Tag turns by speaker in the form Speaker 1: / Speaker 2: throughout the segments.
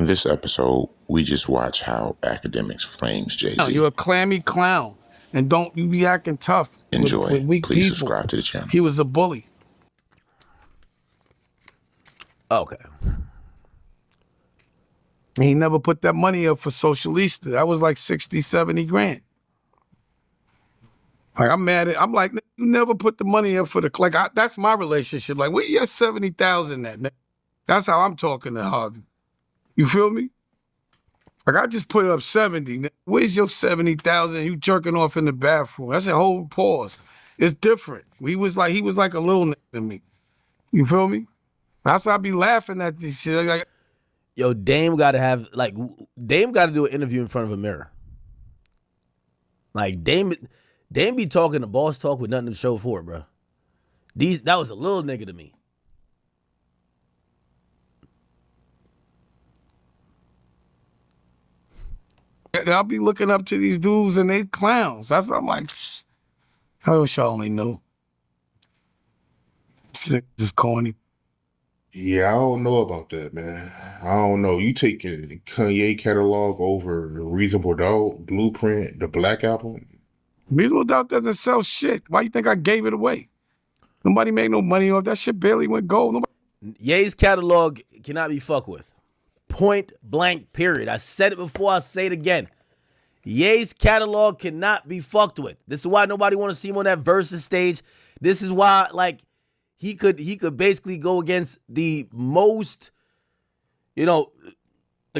Speaker 1: On this episode, we just watch how Akademiks flames Jay-Z.
Speaker 2: You're a clammy clown, and don't you be acting tough.
Speaker 1: Enjoy.
Speaker 2: With weak
Speaker 1: Please
Speaker 2: people.
Speaker 1: subscribe to the channel.
Speaker 2: He was a bully.
Speaker 3: Okay.
Speaker 2: He never put that money up for Socialista. That was like 60, 70 grand. Like, I'm mad at, I'm like, you never put the money up for the, like, that's my relationship. Like, where your 70,000 at? That's how I'm talking to Harvey. You feel me? Like, I just put up 70. Where's your 70,000? You jerking off in the bathroom. That's a whole pause. It's different. He was like a little nigga to me. You feel me? That's why I be laughing at this shit. Like,
Speaker 3: yo, Dame got to do an interview in front of a mirror. Like, Dame be talking the boss talk with nothing to show for it, bro. That was a little nigga to me.
Speaker 2: I'll be looking up to these dudes and they clowns. That's what I'm like, I wish I only knew. Just corny.
Speaker 4: Yeah, I don't know about that, man. I don't know. You taking Kanye catalog over Reasonable Doubt, Blueprint, the Black Album?
Speaker 2: Reasonable Doubt doesn't sell shit. Why you think I gave it away? Nobody made no money off that shit. Barely went gold.
Speaker 3: Ye's catalog cannot be fucked with. Point blank, period. I said it before, I'll say it again. Ye's catalog cannot be fucked with. This is why nobody want to see him on that Versus stage. This is why, like, he could basically go against the most, the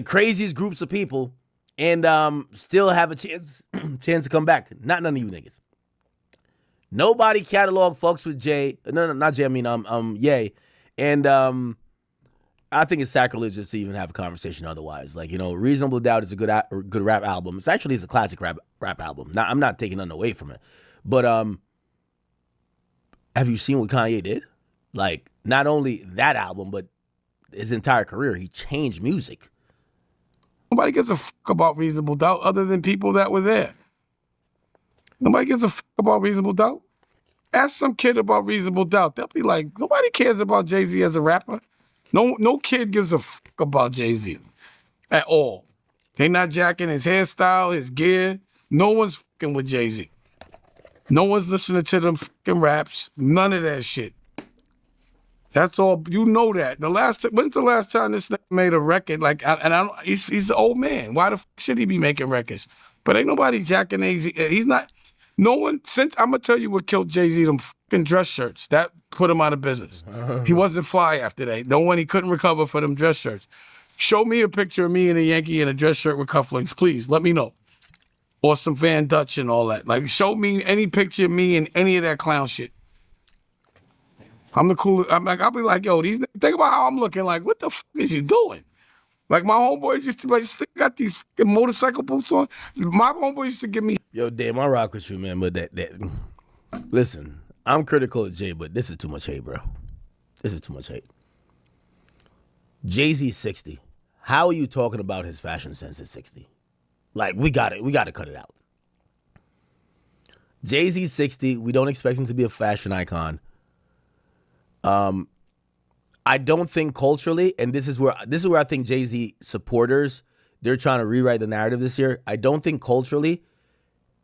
Speaker 3: craziest groups of people and still have a chance to come back. Not none of you niggas. Nobody catalog fucks with Jay. No, not Jay. I mean, Ye. And I think it's sacrilegious to even have a conversation otherwise. Like, Reasonable Doubt is a good rap album. It's a classic rap album. Now, I'm not taking nothing away from it. But have you seen what Kanye did? Like, not only that album, but his entire career. He changed music.
Speaker 2: Nobody gives a fuck about Reasonable Doubt other than people that were there. Nobody gives a fuck about Reasonable Doubt. Ask some kid about Reasonable Doubt. They'll be like, nobody cares about Jay-Z as a rapper. No kid gives a fuck about Jay-Z at all. They not jacking his hairstyle, his gear. No one's fucking with Jay-Z. No one's listening to them fucking raps. None of that shit. That's all. You know that. When's the last time this nigga made a record? Like, he's an old man. Why the fuck should he be making records? But ain't nobody jacking Jay-Z. He's not. No one, I'm going to tell you what killed Jay-Z, them fucking dress shirts. That put him out of business. He wasn't fly after that. No one, he couldn't recover for them dress shirts. Show me a picture of me and a Yankee in a dress shirt with cufflinks, please. Let me know. Or some Van Dutch and all that. Like, show me any picture of me in any of that clown shit. I'm the coolest. I'll be like, yo, think about how I'm looking. Like, what the fuck is you doing? Like, my homeboys used to, like, still got these fucking motorcycle boots on. My homeboys used to give me.
Speaker 3: Yo, damn, I rock with you, man. But listen, I'm critical of Jay, but this is too much hate, bro. This is too much hate. Jay-Z's 60. How are you talking about his fashion sense at 60? Like, we got to cut it out. Jay-Z's 60. We don't expect him to be a fashion icon. I don't think culturally, and this is where I think Jay-Z supporters, they're trying to rewrite the narrative this year. I don't think culturally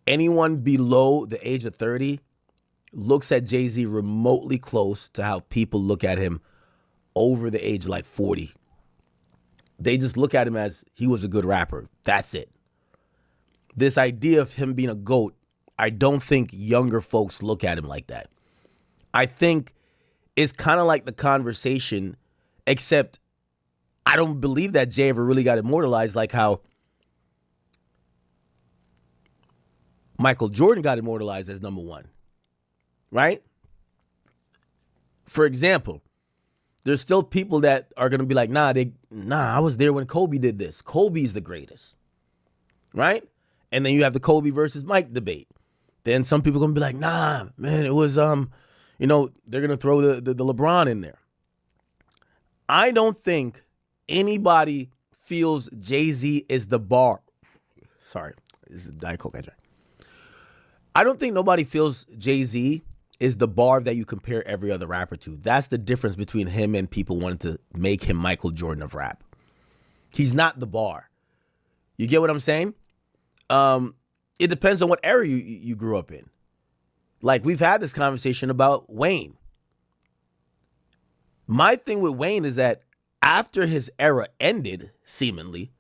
Speaker 3: anyone below the age of 30 looks at Jay-Z remotely close to how people look at him over the age of like 40. They just look at him as he was a good rapper. That's it. This idea of him being a GOAT, I don't think younger folks look at him like that. I think it's kind of like the conversation, except I don't believe that Jay ever really got immortalized like how Michael Jordan got immortalized as number one, right? For example, there's still people that are going to be like, nah, I was there when Kobe did this. Kobe's the greatest, right? And then you have the Kobe versus Mike debate. Then some people are going to be like, nah, man, it was, they're going to throw the LeBron in there. I don't think anybody feels Jay-Z is the bar. Sorry, this is Diet Coke I drank. I don't think nobody feels Jay-Z is the bar that you compare every other rapper to. That's the difference between him and people wanting to make him Michael Jordan of rap. He's not the bar. You get what I'm saying? It depends on what era you grew up in. Like, we've had this conversation about Wayne. My thing with Wayne is that after his era ended, seemingly,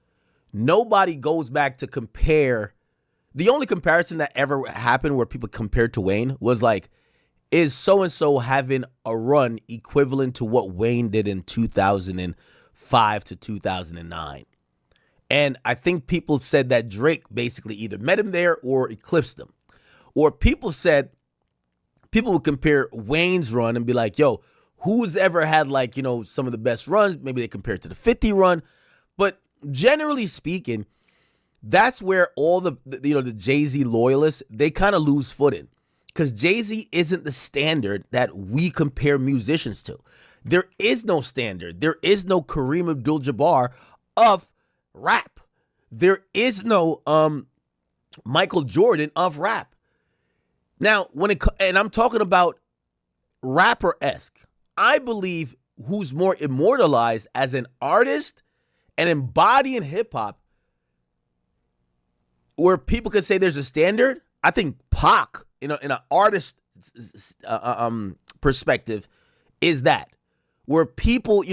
Speaker 3: nobody goes back to compare. The only comparison that ever happened where people compared to Wayne was like, is so-and-so having a run equivalent to what Wayne did in 2005 to 2009? And I think people said that Drake basically either met him there or eclipsed him. Or people would compare Wayne's run and be like, yo, who's ever had like, some of the best runs? Maybe they compare it to the 50 run. But generally speaking, that's where all the Jay-Z loyalists, they kind of lose footing. Because Jay-Z isn't the standard that we compare musicians to. There is no standard. There is no Kareem Abdul-Jabbar of rap. There is no Michael Jordan of rap. Now, and I'm talking about rapper-esque, I believe who's more immortalized as an artist and embodying hip-hop, where people could say there's a standard, I think Pac, in an artist perspective, is that. Where people,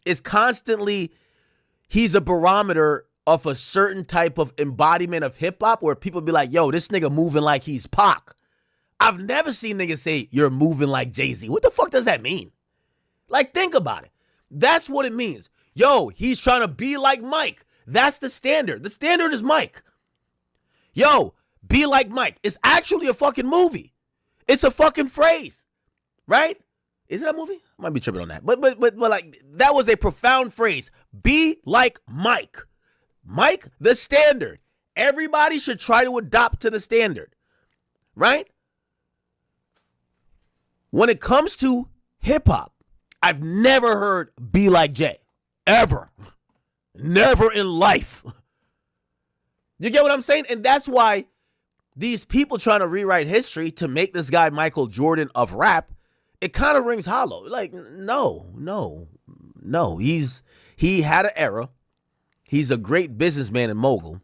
Speaker 3: it's constantly, he's a barometer of a certain type of embodiment of hip-hop where people be like, yo, this nigga moving like he's Pac. I've never seen niggas say, you're moving like Jay-Z. What the fuck does that mean? Like, think about it. That's what it means. Yo, he's trying to be like Mike. That's the standard. The standard is Mike. Yo, be like Mike. It's actually a fucking movie. It's a fucking phrase, right? Is it a movie? I might be tripping on that. But like, that was a profound phrase. Be like Mike. Mike, the standard. Everybody should try to adopt to the standard, right? When it comes to hip hop, I've never heard be like Jay. Ever. Never in life. You get what I'm saying? And that's why these people trying to rewrite history to make this guy Michael Jordan of rap, it kind of rings hollow. Like, no. He had an era. He's a great businessman and mogul.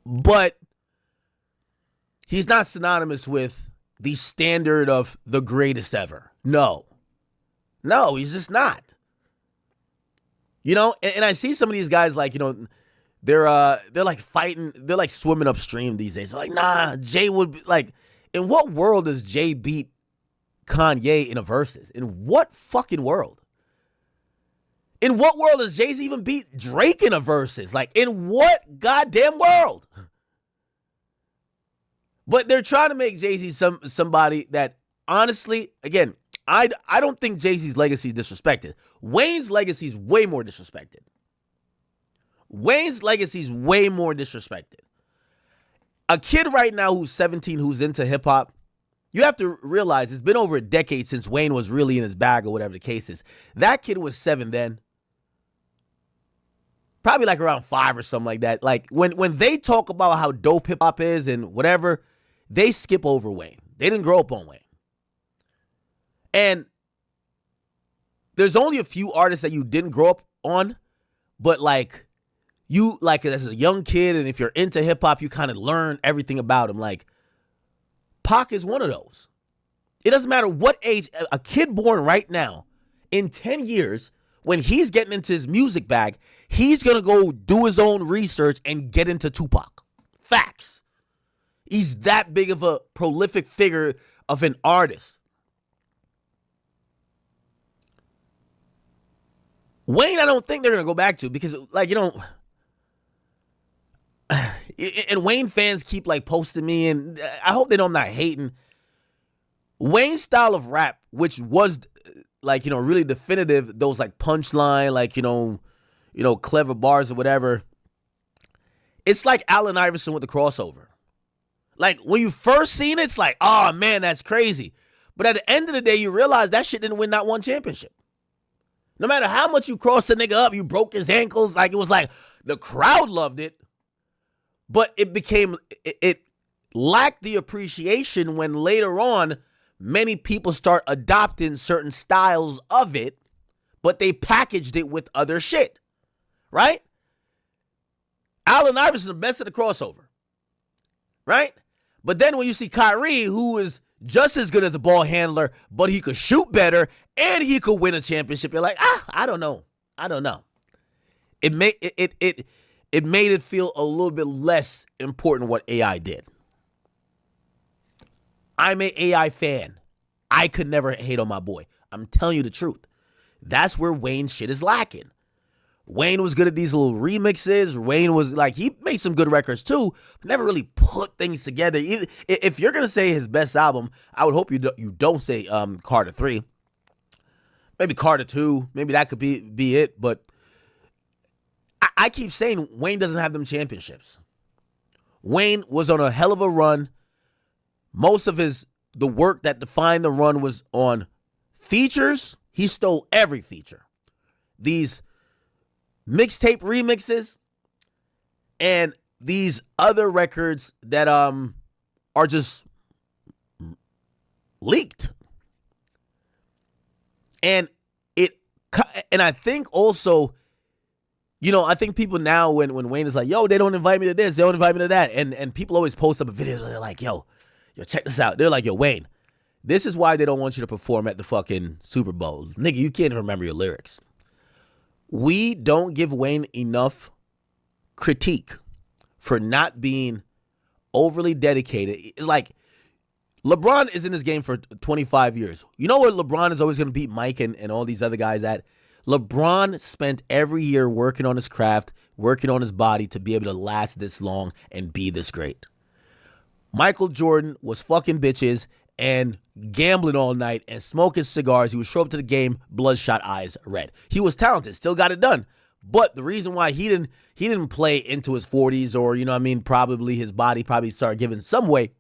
Speaker 3: But he's not synonymous with the standard of the greatest ever. No, he's just not. And I see some of these guys like, they're like fighting, they're like swimming upstream these days. They're like, nah, Jay would be like, in what world does Jay beat Kanye in a versus? In what fucking world? In what world does Jay-Z even beat Drake in a versus? Like, in what goddamn world? But they're trying to make Jay-Z somebody that, honestly, again, I don't think Jay-Z's legacy is disrespected. Wayne's legacy is way more disrespected. Wayne's legacy is way more disrespected. A kid right now who's 17 who's into hip-hop, you have to realize it's been over a decade since Wayne was really in his bag or whatever the case is. That kid was 7 then. Probably like around 5 or something like that. Like when they talk about how dope hip-hop is and whatever, they skip over Wayne. They didn't grow up on Wayne. And there's only a few artists that you didn't grow up on, but like you, like as a young kid, and if you're into hip hop, you kind of learn everything about him. Like Pac is one of those. It doesn't matter what age, a kid born right now, in 10 years, when he's getting into his music bag, he's going to go do his own research and get into Tupac. Facts. He's that big of a prolific figure of an artist. Wayne, I don't think they're going to go back to because, like, and Wayne fans keep, like, posting me, and I hope they know I'm not hating. Wayne's style of rap, which was, like, really definitive, those, like, punchline, like, clever bars or whatever, it's like Allen Iverson with the crossover. Like, when you first seen it, it's like, oh, man, that's crazy. But at the end of the day, you realize that shit didn't win not one championship. No matter how much you crossed the nigga up, you broke his ankles, like, it was like, the crowd loved it, but it lacked the appreciation when later on, many people start adopting certain styles of it, but they packaged it with other shit. right? Allen Iverson, the best at the crossover, right? But then when you see Kyrie, who is just as good as a ball handler, but he could shoot better and he could win a championship, you're like, I don't know. It made it feel a little bit less important what AI did. I'm an AI fan. I could never hate on my boy. I'm telling you the truth. That's where Wayne's shit is lacking. Wayne was good at these little remixes. Wayne was like, he made some good records too, but never really put things together. If you're going to say his best album, I would hope you don't say Carter 3. Maybe Carter 2. Maybe that could be it. But I keep saying Wayne doesn't have them championships. Wayne was on a hell of a run. Most of the work that defined the run was on features. He stole every feature. These mixtape remixes and these other records that are just leaked. And I think also, I think people now when Wayne is like, yo, they don't invite me to this, they don't invite me to that, and people always post up a video, they're like, yo, check this out. They're like, yo, Wayne, this is why they don't want you to perform at the fucking Super Bowl. Nigga, you can't remember your lyrics. We don't give Wayne enough critique for not being overly dedicated. It's like LeBron is in this game for 25 years. You know where LeBron is always going to beat Mike and all these other guys at? LeBron spent every year working on his craft, working on his body to be able to last this long and be this great. Michael Jordan was fucking bitches and gambling all night and smoking cigars. He would show up to the game, bloodshot eyes red. He was talented, still got it done. But the reason why he didn't play into his 40s or, probably his body probably started giving some way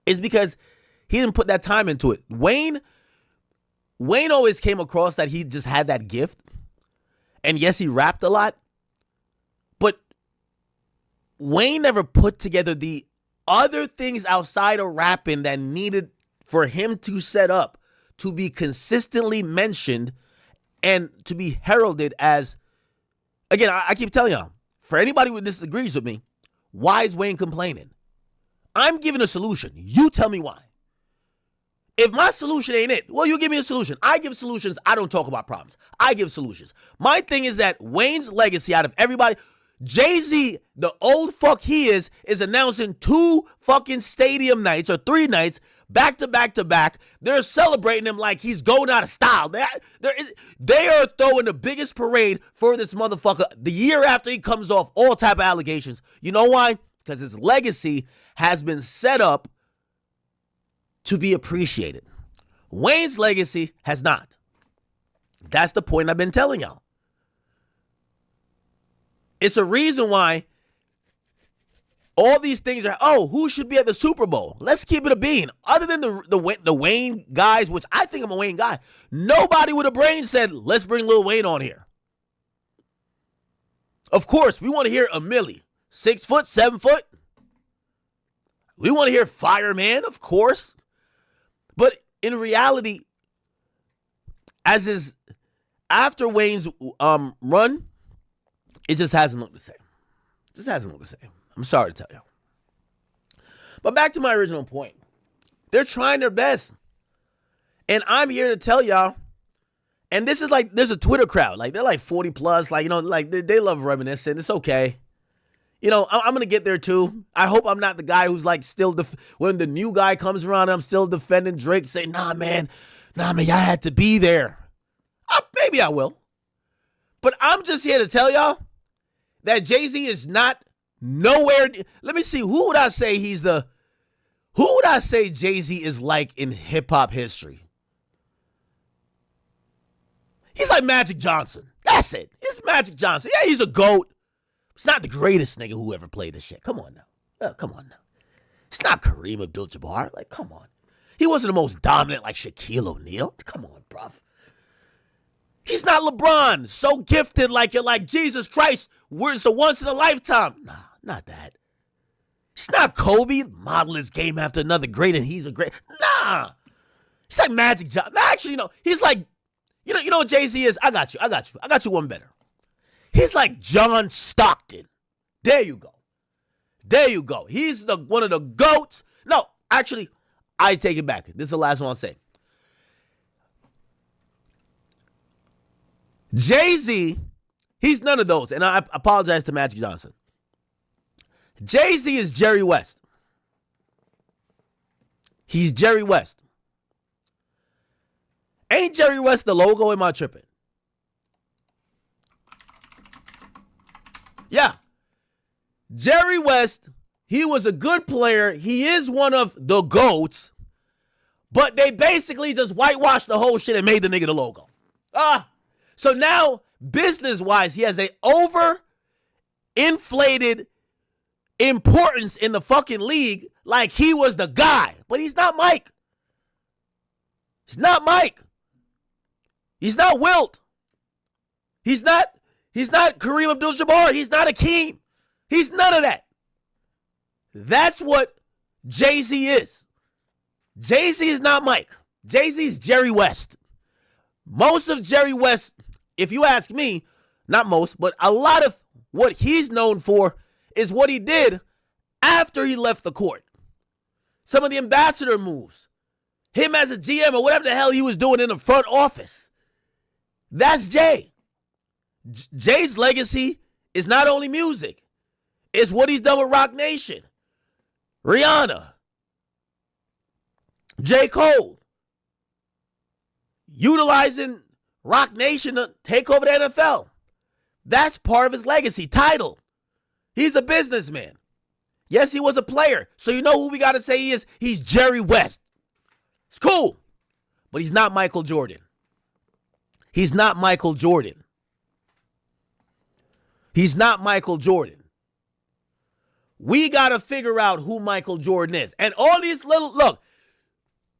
Speaker 3: is because he didn't put that time into it. Wayne always came across that he just had that gift. And yes, he rapped a lot. But Wayne never put together the other things outside of rapping that needed for him to set up, to be consistently mentioned, and to be heralded as, again, I keep telling y'all, for anybody who disagrees with me, why is Wayne complaining? I'm giving a solution. You tell me why. If my solution ain't it, well, you give me a solution. I give solutions. I don't talk about problems. I give solutions. My thing is that Wayne's legacy out of everybody, Jay-Z, the old fuck he is announcing 2 fucking stadium nights or 3 nights back to back to back. They're celebrating him like he's going out of style. They are throwing the biggest parade for this motherfucker the year after he comes off all type of allegations. You know why? Because his legacy has been set up to be appreciated. Wayne's legacy has not. That's the point I've been telling y'all. It's a reason why all these things are, who should be at the Super Bowl? Let's keep it a bean. Other than the Wayne guys, which I think I'm a Wayne guy, nobody with a brain said, let's bring Lil Wayne on here. Of course, we want to hear a Millie. 6 foot, 7 foot. We want to hear Fireman, of course. But in reality, after Wayne's run, it just hasn't looked the same. I'm sorry to tell you. But back to my original point. They're trying their best. And I'm here to tell y'all, and this is like, there's a Twitter crowd. Like, they're like 40 plus. Like, they love reminiscing. It's okay. I'm going to get there too. I hope I'm not the guy who's like still, when the new guy comes around, I'm still defending Drake, saying, nah, man, I had to be there. Maybe I will. But I'm just here to tell y'all that Jay-Z is not nowhere. Let me see. Who would I say Jay-Z is like in hip hop history? He's like Magic Johnson. That's it. It's Magic Johnson. Yeah, he's a GOAT. It's not the greatest nigga who ever played this shit. Come on now. It's not Kareem Abdul-Jabbar. Like, come on. He wasn't the most dominant like Shaquille O'Neal. Come on, bruv. He's not LeBron. So gifted like you're like, Jesus Christ, it's a once in a lifetime. Nah, not that. It's not Kobe. Model his game after another great and he's a great. Nah. It's like Magic Johnson. Nah, actually, he's like, you know what Jay-Z is? I got you one better. He's like John Stockton. There you go. There you go. He's one of the GOATs. No, actually, I take it back. This is the last one I'll say. Jay-Z, he's none of those. And I apologize to Magic Johnson. Jay-Z is Jerry West. He's Jerry West. Ain't Jerry West the logo? Am I tripping? Yeah. Jerry West, he was a good player. He is one of the GOATs. But they basically just whitewashed the whole shit and made the nigga the logo. So now, business-wise, he has a over-inflated importance in the fucking league like he was the guy. But he's not Mike. He's not Mike. He's not Wilt. He's not Kareem Abdul-Jabbar. He's not Akeem. He's none of that. That's what Jay-Z is. Jay-Z is not Mike. Jay-Z is Jerry West. Most of Jerry West, if you ask me, not most, but a lot of what he's known for is what he did after he left the court. Some of the ambassador moves. Him as a GM or whatever the hell he was doing in the front office. That's Jay. Jay's legacy is not only music. It's what he's done with Rock Nation, Rihanna, J. Cole, utilizing Rock Nation to take over the NFL. That's part of his legacy. Title. He's a businessman. Yes, he was a player. So you know who we got to say he is? He's Jerry West. It's cool. But he's not Michael Jordan. He's not Michael Jordan. He's not Michael Jordan. We got to figure out who Michael Jordan is. And all these look,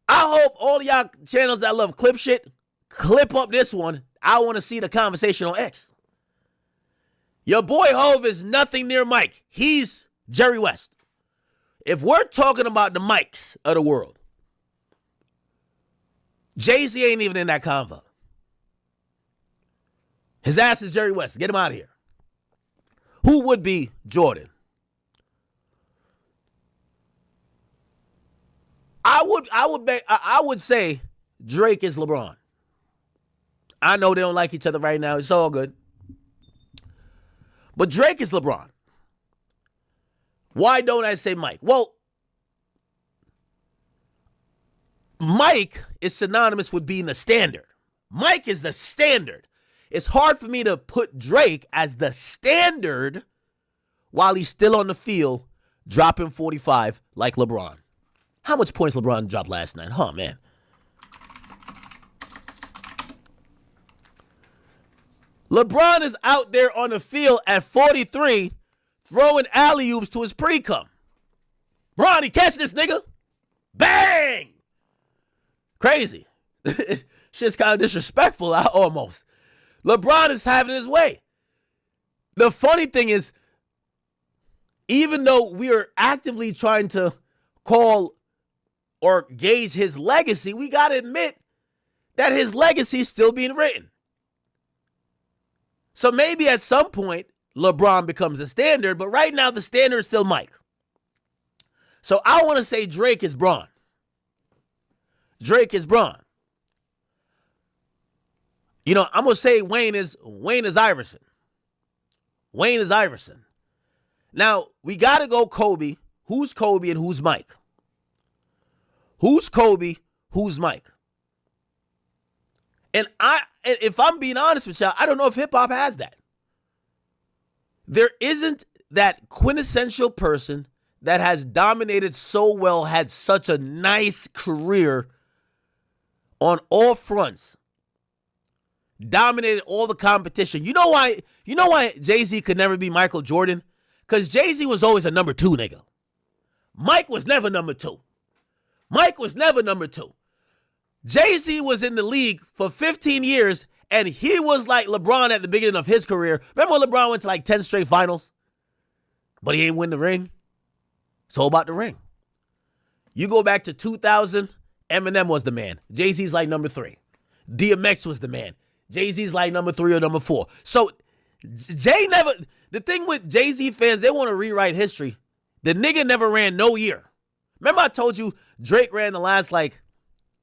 Speaker 3: I hope all y'all channels that love clip shit, clip up this one. I want to see the conversation on X. Your boy Hove is nothing near Mike. He's Jerry West. If we're talking about the Mikes of the world, Jay-Z ain't even in that convo. His ass is Jerry West. Get him out of here. Who would be Jordan? I would say Drake is LeBron. I know they don't like each other right now. It's all good. But Drake is LeBron. Why don't I say Mike? Well, Mike is synonymous with being the standard. Mike is the standard. It's hard for me to put Drake as the standard while he's still on the field dropping 45 like LeBron. How much points LeBron dropped last night? Oh, man. LeBron is out there on the field at 43 throwing alley-oops to his pre-cum. Bronny, catch this nigga. Bang! Crazy. Shit's kind of disrespectful almost. LeBron is having his way. The funny thing is, even though we are actively trying to call or gauge his legacy, we got to admit that his legacy is still being written. So maybe at some point, LeBron becomes the standard, but right now the standard is still Mike. So I want to say Drake is Bron. Drake is Bron. You know, I'm going to say Wayne is Iverson. Wayne is Iverson. Now, we got to go Kobe. Who's Kobe and who's Mike? Who's Kobe? Who's Mike? And if I'm being honest with y'all, I don't know if hip-hop has that. There isn't that quintessential person that has dominated so well, had such a nice career on all fronts. Dominated all the competition. You know why Jay-Z could never be Michael Jordan? Because Jay-Z was always a number two nigga. Mike was never number two. Mike was never number two. Jay-Z was in the league for 15 years, and he was like LeBron at the beginning of his career. Remember when LeBron went to like 10 straight finals? But he ain't win the ring? It's all about the ring. You go back to 2000, Eminem was the man. Jay-Z's like number 3. DMX was the man. Jay-Z's like number 3 or number 4. So Jay never. The thing with Jay-Z fans, they want to rewrite history. The nigga never ran no year. Remember I told you Drake ran the last like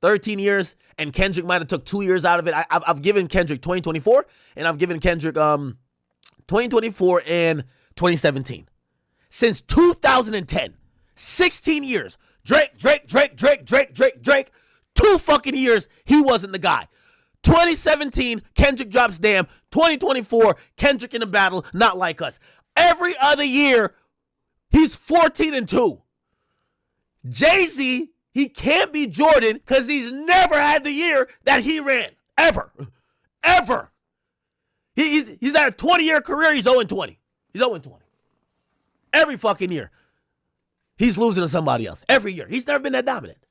Speaker 3: 13 years and Kendrick might have took 2 years out of it. I've given Kendrick 2024 and I've given Kendrick 2024 and 2017. Since 2010, 16 years. Drake. 2 fucking years, he wasn't the guy. 2017, Kendrick drops Damn. 2024, Kendrick in the battle, Not Like Us. Every other year, he's 14-2. Jay-Z, he can't be Jordan because he's never had the year that he ran. Ever. He's had a 20-year career, he's 0-20. He's 0-20. Every fucking year. He's losing to somebody else. Every year. He's never been that dominant.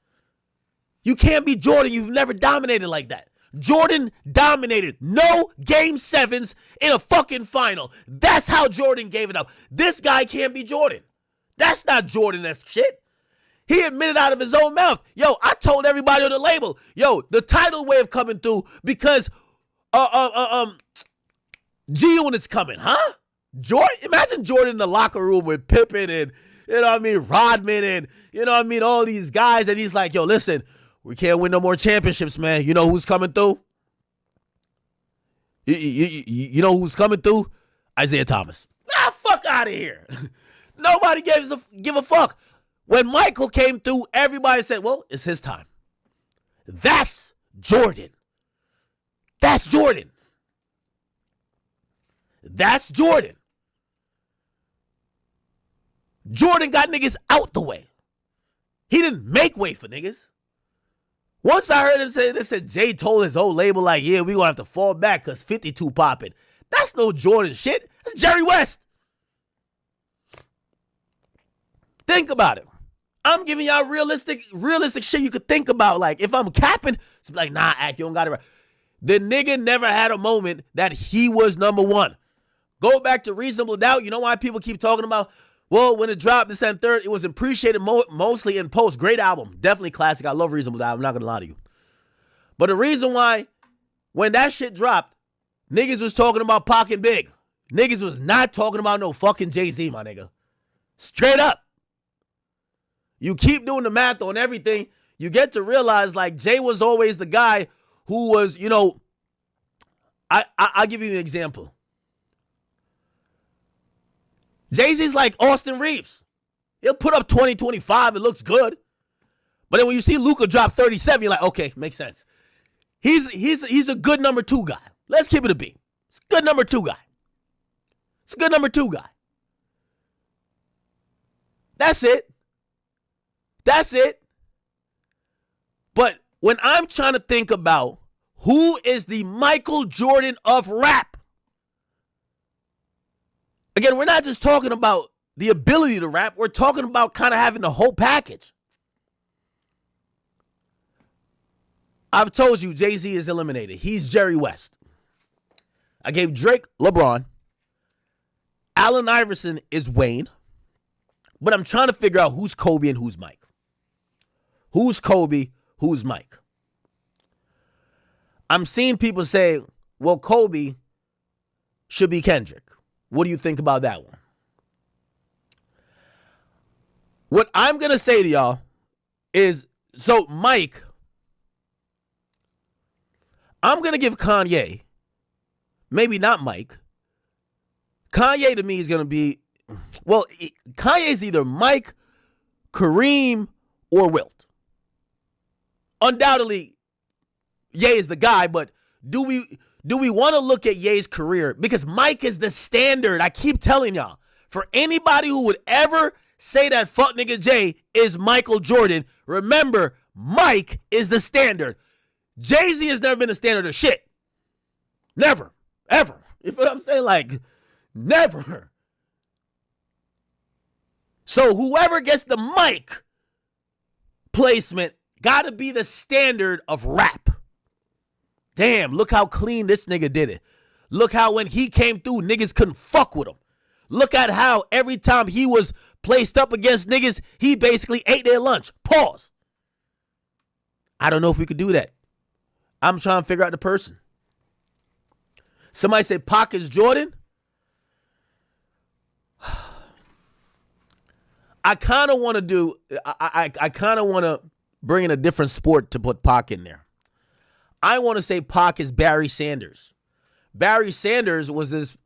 Speaker 3: You can't be Jordan. You've never dominated like that. Jordan dominated. No game 7s in a fucking final. That's how Jordan gave it up. This guy can't be Jordan. That's not Jordan-esque shit. He admitted out of his own mouth. Yo, I told everybody on the label, yo, the tidal wave coming through because G-Unit's coming, huh? Jordan, imagine Jordan in the locker room with Pippen and, you know what I mean, Rodman and, you know what I mean, all these guys. And he's like, yo, listen, we can't win no more championships, man. You know who's coming through? You know who's coming through? Isaiah Thomas. Fuck out of here. Nobody give a fuck. When Michael came through, everybody said, well, it's his time. That's Jordan. That's Jordan. That's Jordan. Jordan got niggas out the way. He didn't make way for niggas. Once I heard him say this, and Jay told his whole label, like, yeah, we gonna have to fall back because 52 popping. That's no Jordan shit. That's Jerry West. Think about it. I'm giving y'all realistic shit you could think about. Like, if I'm capping, it's like, nah, Ak, you don't got it right. The nigga never had a moment that he was number one. Go back to Reasonable Doubt. You know why people keep talking about, well, when it dropped this and third, it was appreciated mostly in post. Great album. Definitely classic. I love Reasonable Doubt. I'm not going to lie to you. But the reason why, when that shit dropped, niggas was talking about Pac and Big. Niggas was not talking about no fucking Jay-Z, my nigga. Straight up. You keep doing the math on everything, you get to realize, like, Jay was always the guy who was, you know, I'll give you an example. Jay-Z's like Austin Reeves. He'll put up 20, 25. It looks good. But then when you see Luka drop 37, you're like, okay, makes sense. He's a good number 2 guy. Let's keep it a B. It's a good number 2 guy. It's a good number 2 guy. That's it. That's it. But when I'm trying to think about who is the Michael Jordan of rap, again, we're not just talking about the ability to rap. We're talking about kind of having the whole package. I've told you Jay-Z is eliminated. He's Jerry West. I gave Drake LeBron. Allen Iverson is Wayne. But I'm trying to figure out who's Kobe and who's Mike. Who's Kobe? Who's Mike? I'm seeing people say, well, Kobe should be Kendrick. What do you think about that one? What I'm going to say to y'all is, so Mike, I'm going to give Kanye, maybe not Mike. Kanye to me is going to be, well, Kanye's either Mike, Kareem, or Wilt. Undoubtedly, Ye is the guy, but do we want to look at Ye's career? Because Mike is the standard. I keep telling y'all, for anybody who would ever say that fuck nigga Jay is Michael Jordan, remember, Mike is the standard. Jay-Z has never been a standard of shit. Never. Ever. You feel what I'm saying? Like, never. So whoever gets the Mike placement got to be the standard of rap. Damn, look how clean this nigga did it. Look how when he came through, niggas couldn't fuck with him. Look at how every time he was placed up against niggas, he basically ate their lunch. Pause. I don't know if we could do that. I'm trying to figure out the person. Somebody said Pac is Jordan. I kind of want to do. I kind of want to bring in a different sport to put Pac in there. I want to say Pac is Barry Sanders. Barry Sanders was this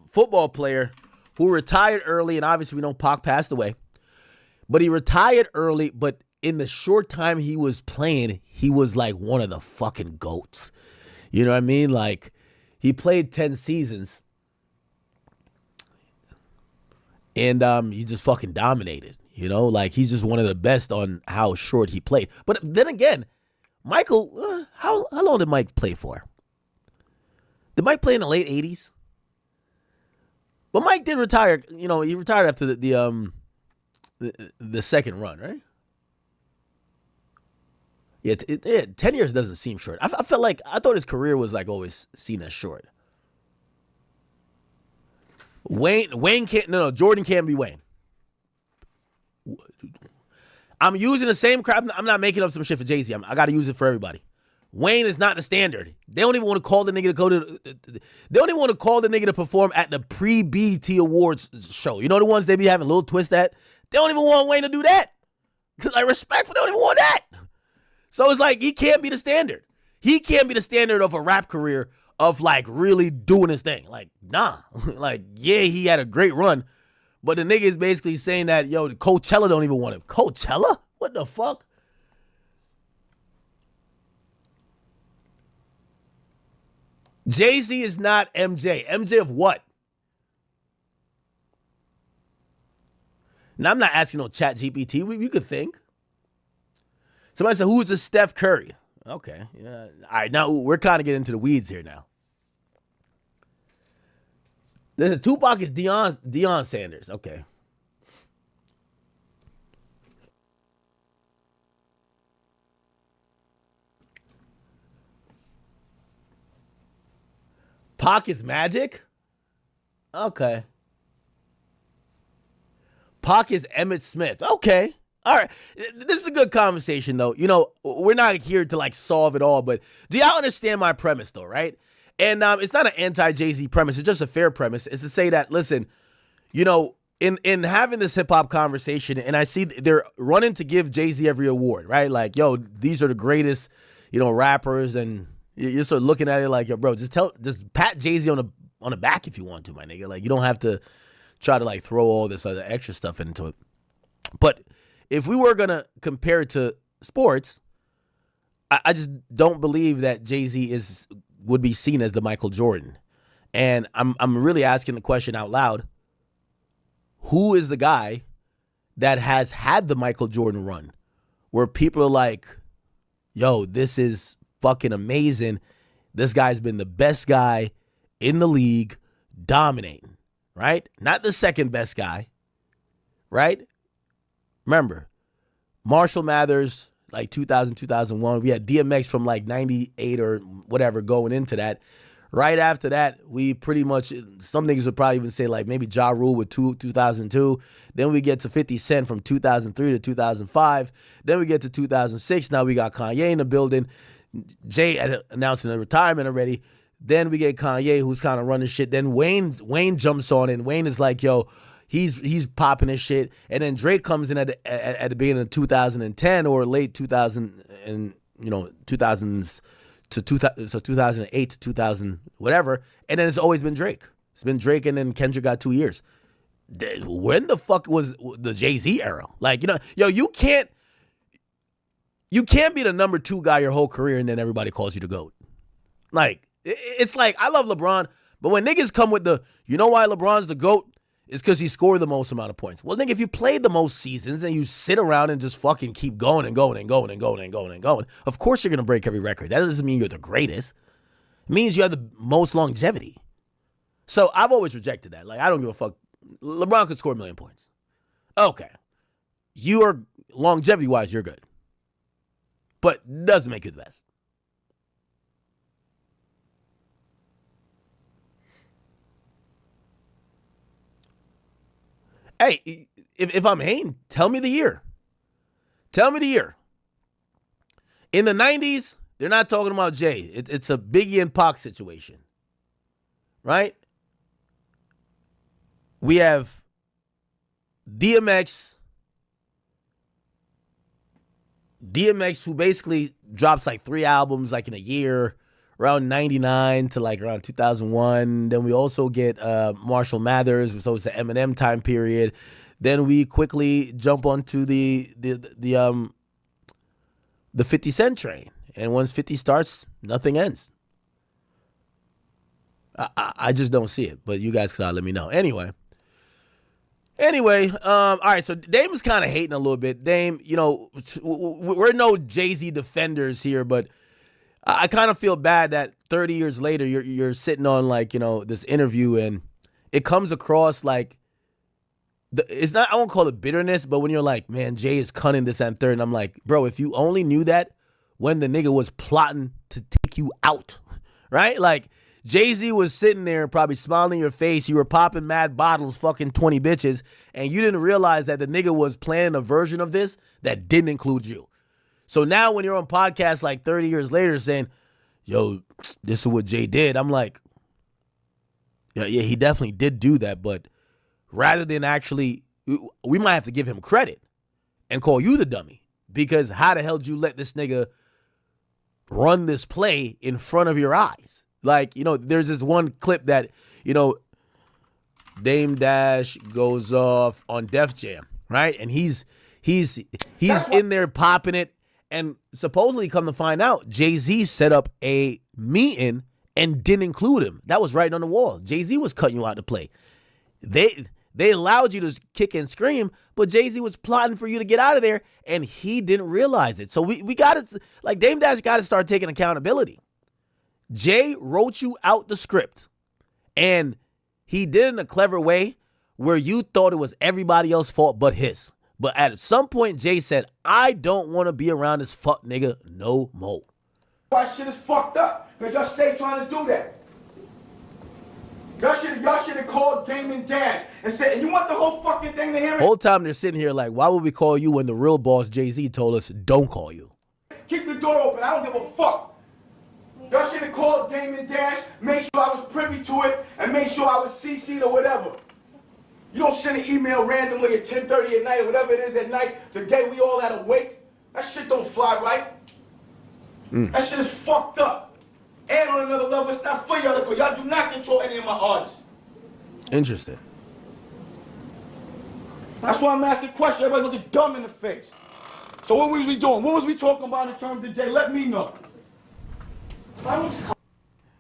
Speaker 3: football player who retired early, and obviously we know Pac passed away. But he retired early, but in the short time he was playing, he was like one of the fucking GOATs. You know what I mean? Like, he played 10 seasons, and he just fucking dominated. You know, like, he's just one of the best on how short he played. But then again, Michael, how long did Mike play for? Did Mike play in the late 80s? But Mike did retire. You know, he retired after the second run, right? Yeah, 10 years doesn't seem short. I felt like, I thought his career was like always seen as short. Wayne can't, no, Jordan can't be Wayne. I'm using the same crap. I'm not making up some shit for Jay-Z. I got to use it for everybody. Wayne is not the standard. They don't even want to call the nigga to go to, they don't even want to call the nigga to perform at the pre-BET Awards show. You know the ones they be having a little twist at? They don't even want Wayne to do that. Like, respectful, they don't even want that. So it's like, he can't be the standard. He can't be the standard of a rap career of like really doing his thing. Like, nah. Like, yeah, he had a great run, but the nigga is basically saying that, yo, Coachella don't even want him. Coachella? What the fuck? Jay-Z is not MJ. MJ of what? Now, I'm not asking no chat GPT. We could think. Somebody said, who's a Steph Curry? Okay. Yeah. All right, now we're kind of getting into the weeds here now. There's a Tupac is Deion Sanders. Okay. Pac is Magic? Okay. Pac is Emmitt Smith. Okay. All right. This is a good conversation, though. You know, we're not here to, like, solve it all, but do y'all understand my premise, though, right? And it's not an anti-Jay-Z premise. It's just a fair premise. It's to say that, listen, you know, in having this hip-hop conversation, and I see they're running to give Jay-Z every award, right? Like, yo, these are the greatest, you know, rappers, and you're sort of looking at it like, yo, bro, just pat Jay-Z on the back if you want to, my nigga. Like, you don't have to try to, like, throw all this other extra stuff into it. But if we were going to compare it to sports, I just don't believe that Jay-Z would be seen as the Michael Jordan. And I'm really asking the question out loud, who is the guy that has had the Michael Jordan run where people are like, yo, this is fucking amazing. This guy's been the best guy in the league, dominating, right? Not the second best guy, right? Remember, Marshall Mathers, like 2000, 2001. We had DMX from like 98 or whatever going into that. Right after that, we pretty much, some niggas would probably even say like maybe Ja Rule with 2002. Then we get to 50 Cent from 2003 to 2005. Then we get to 2006. Now we got Kanye in the building. Jay announcing a retirement already. Then we get Kanye, who's kind of running shit. Then Wayne jumps on, and Wayne is like, yo, he's popping his shit. And then Drake comes in at the beginning of 2010 or late 2000 and 2000s to 2008 to 2000 whatever. And then it's always been Drake. It's been Drake, and then Kendrick got 2 years. When the fuck was the Jay-Z era? Like, yo, you can't be the number 2 guy your whole career and then everybody calls you the GOAT. Like, it's like, I love LeBron, but when niggas come with you know why LeBron's the GOAT? It's because he scored the most amount of points. Well, nigga, if you played the most seasons and you sit around and just fucking keep going and going and going and going and going and going, of course you're going to break every record. That doesn't mean you're the greatest. It means you have the most longevity. So I've always rejected that. Like, I don't give a fuck. LeBron could score 1 million points. Okay. You are, longevity-wise, you're good. But doesn't make you the best. Hey, if I'm hating, tell me the year. Tell me the year. In the 90s, they're not talking about Jay. It's a Biggie and Pac situation. Right? We have DMX DMX, who basically drops like 3 albums like in a year, around 99 to like around 2001. Then we also get Marshall Mathers, so it's the Eminem time period. Then we quickly jump onto the 50 Cent train. And once 50 starts, nothing ends. I just don't see it, but you guys can let me know. Anyway, all right, so Dame is kind of hating a little bit. Dame, you know, we're no Jay-Z defenders here, but I kind of feel bad that 30 years later you're sitting on like, you know, this interview and it comes across like it's not, I won't call it bitterness, but when you're like, man, Jay is cunning this and third, and I'm like, bro, if you only knew that when the nigga was plotting to take you out, right? Like Jay-Z was sitting there probably smiling in your face. You were popping mad bottles, fucking 20 bitches, and you didn't realize that the nigga was planning a version of this that didn't include you. So now when you're on podcasts like 30 years later saying, yo, this is what Jay did, I'm like, yeah, he definitely did do that, but rather than actually, we might have to give him credit and call you the dummy, because how the hell did you let this nigga run this play in front of your eyes? Like, you know, there's this one clip that, you know, Dame Dash goes off on Def Jam, right? And he's in there popping it, and supposedly come to find out, Jay-Z set up a meeting and didn't include him. That was right on the wall. Jay-Z was cutting you out to play. They allowed you to kick and scream, but Jay-Z was plotting for you to get out of there, and he didn't realize it. So we got to, like, Dame Dash got to start taking accountability. Jay wrote you out the script, and he did it in a clever way where you thought it was everybody else's fault but his. But at some point, Jay said, I don't want to be around this fuck nigga no more.
Speaker 5: Why shit is fucked up? Because y'all stay trying to do that. Y'all should have called Damon Dash and said, and you want the whole fucking thing to hear it?
Speaker 3: Whole time they're sitting here like, why would we call you when the real boss Jay-Z told us don't call you?
Speaker 5: Keep the door open. I don't give a fuck. Y'all should have called Damon Dash, make sure I was privy to it, and make sure I was CC'd or whatever. You don't send an email randomly at 10:30 at night or whatever it is at night, the day we all had awake. That shit don't fly right. That shit is fucked up. And on another level, it's not for y'all to go. Y'all do not control any of my artists.
Speaker 3: Interesting.
Speaker 5: That's why I'm asking questions. Everybody looking dumb in the face. So what was we doing? What was we talking about in terms of Jay? Let me know.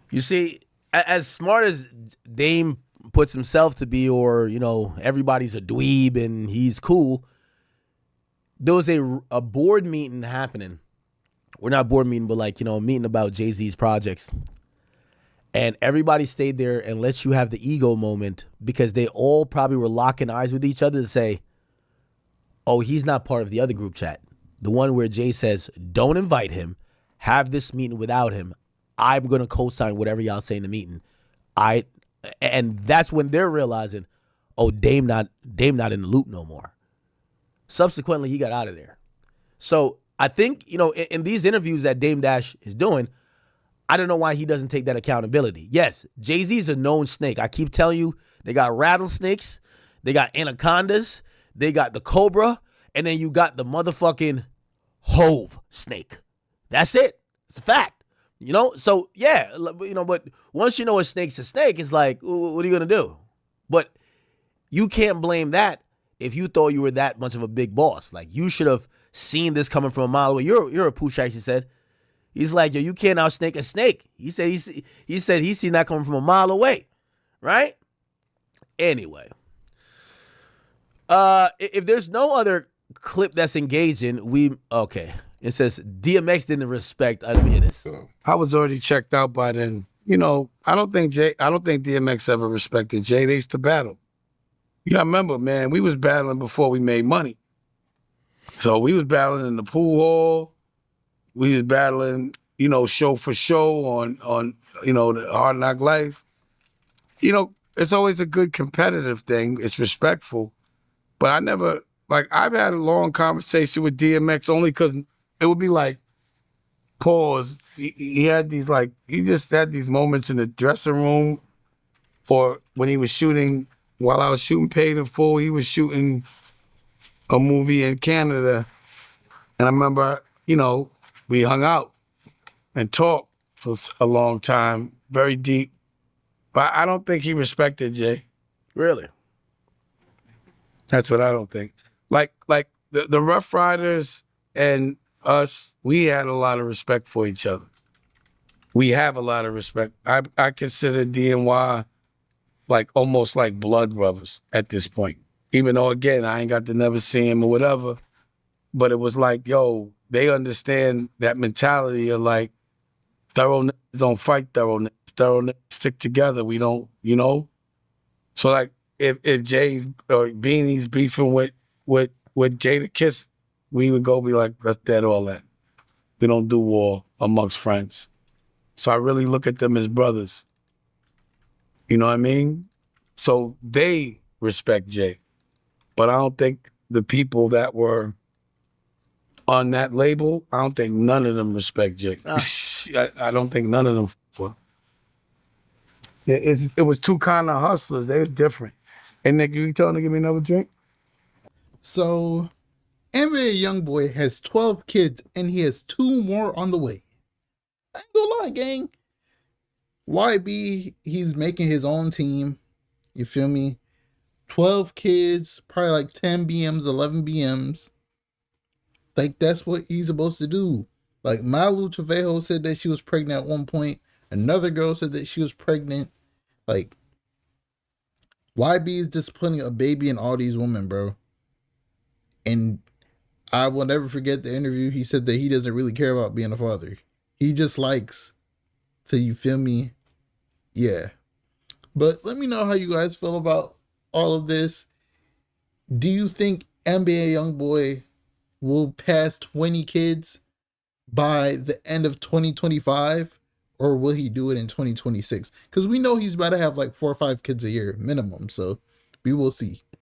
Speaker 3: You see, as smart as Dame puts himself to be, or, you know, everybody's a dweeb and he's cool, there was a board meeting happening. We're not board meeting, but like, you know, a meeting about Jay-Z's projects. And everybody stayed there and let you have the ego moment, because they all probably were locking eyes with each other to say, oh, he's not part of the other group chat. The one where Jay says, don't invite him, have this meeting without him. I'm going to co-sign whatever y'all say in the meeting. And that's when they're realizing, oh, Dame not in the loop no more. Subsequently, he got out of there. So I think, you know, in these interviews that Dame Dash is doing, I don't know why he doesn't take that accountability. Yes, Jay-Z's a known snake. I keep telling you, they got rattlesnakes, they got anacondas, they got the cobra, and then you got the motherfucking Hove snake. That's it. It's a fact. You know, so yeah, you know, but once you know a snake's a snake, it's like, what are you going to do? But you can't blame that if you thought you were that much of a big boss. Like, you should have seen this coming from a mile away. You're a pooch, he said. He's like, yo, you can't outsnake a snake. He said he's seen that coming from a mile away, right? Anyway, if there's no other clip that's engaging, okay. It says DMX didn't respect. Let me hear this.
Speaker 2: I was already checked out by then. You know, I don't think DMX ever respected Jay. They used to battle. You gotta remember, man, we was battling before we made money. So we was battling in the pool hall. We was battling, you know, show for show on you know, the Hard Knock Life. You know, it's always a good competitive thing. It's respectful. But I never, like, I've had a long conversation with DMX only because it would be like, pause. He had these, like, he just had these moments in the dressing room, or when he was shooting, while I was shooting Paid in Full, he was shooting a movie in Canada. And I remember we hung out and talked for a long time, very deep. But I don't think he respected Jay.
Speaker 3: Really?
Speaker 2: That's what I don't think. Like the Rough Riders and us, we had a lot of respect for each other. We have a lot of respect. I consider DNY like almost like blood brothers at this point. Even though, again, I ain't got to never see him or whatever. But it was like, yo, they understand that mentality of like, thorough niggas don't fight thorough niggas. Thorough niggas stick together. We don't, So like, if Jay's or Beanie's beefing with Jada Kiss, we would go be like, that's dead, all that. We don't do war amongst friends. So I really look at them as brothers. You know what I mean? So they respect Jay. But I don't think the people that were on that label, I don't think none of them respect Jay. I don't think none of them were. It was two kind of hustlers. They were different. Hey, Nick, you telling to give me another drink?
Speaker 6: So, NBA YoungBoy has 12 kids and he has 2 more on the way. I ain't gonna lie, gang. YB, he's making his own team. You feel me? 12 kids, probably like 10 BMs, 11 BMs. Like, that's what he's supposed to do. Like, Malu Trevejo said that she was pregnant at one point. Another girl said that she was pregnant. Like, YB is disciplining a baby and all these women, bro. And I will never forget the interview. He said that he doesn't really care about being a father. He just likes to, you feel me? Yeah. But let me know how you guys feel about all of this. Do you think NBA YoungBoy will pass 20 kids by the end of 2025? Or will he do it in 2026? Because we know he's about to have like 4 or 5 kids a year minimum. So we will see.